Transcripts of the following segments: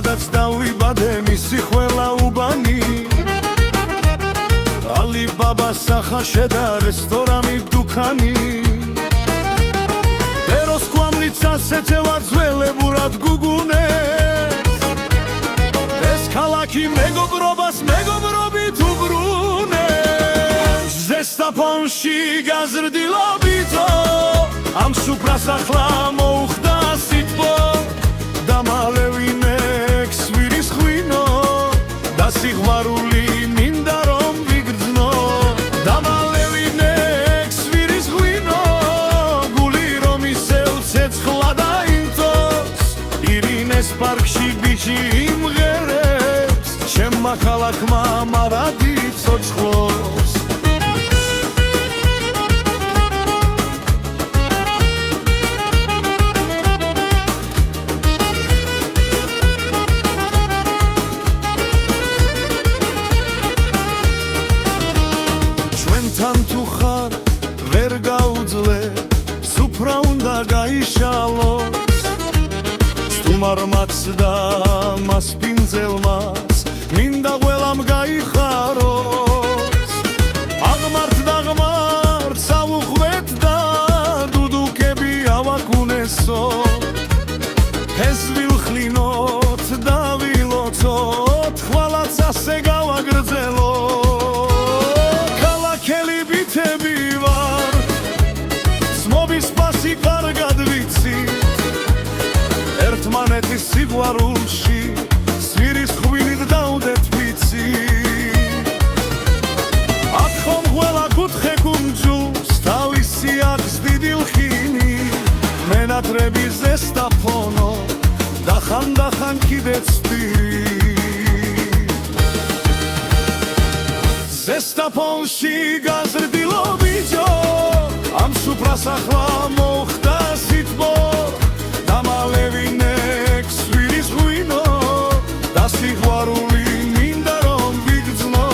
სადაც დავიბადე მისი ყველა უბანი ალიბაბას სახაშე და რესტორანი დუქანი ეროს კვამლიცას ეწევა ძველებურად გუგუნეს ეს ქალაქი მეგობრობას მეგობრობით უბრუნეს ზესტაფონში გაზრდილობითო ამ სუფრას ახლა მოუხდა სიტყვა და მალევინე სიყვარული მინდა რომ ვიგრძნო და მალევინე ქსვირის ღვინო გული რომ ისევ ცეცხლა დაინწოს ირინეს პარკში ბიჭი იმღერებს ჩემმა ქალაქმა მარადი ცოცხლობს თუ ხარ ვერ გაუძლე სუფრა უნდა გაიშალოს სტუმარმაც და მასპინძელმაც მინდა ყველამ გაიხაროს აღმართ და ღმართ საუხვეთ და დუდუკები ავაკუნესო ეს ვილხლინოთ და ვილოცოთ ხვალაც ასე გავაგრძელო ერთმანეთის სიყვარულში სვირის ხვინით დავდეთ ფიცი აქ ხომ ყველა კუთხე კუნძულს თავისი აქვს დიდი ლხინი მენატრები ზესტაფონო და ხანდახან კიდეც პირი ზესტაფონში გაზრდილობითო ამ სუფრას ახლა მოხდა სიტყვა და მალევინე ქსვირის ღვინო და სიყვარული მინდა რომ ვიგრძნო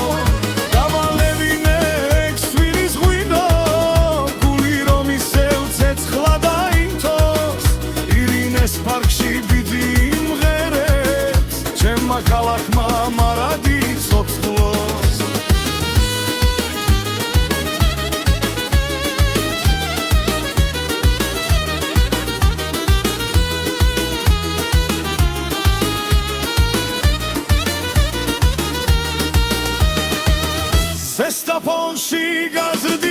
და მალევინე ქსვირის ღვინო გული რომ ისევ ცეცხლა დაინწოს ირინეს პარკში ბიძი იმღერებს ჩემმა ქალაქმა მარადი ცოცხლობს ზესტაფონში გაზრდი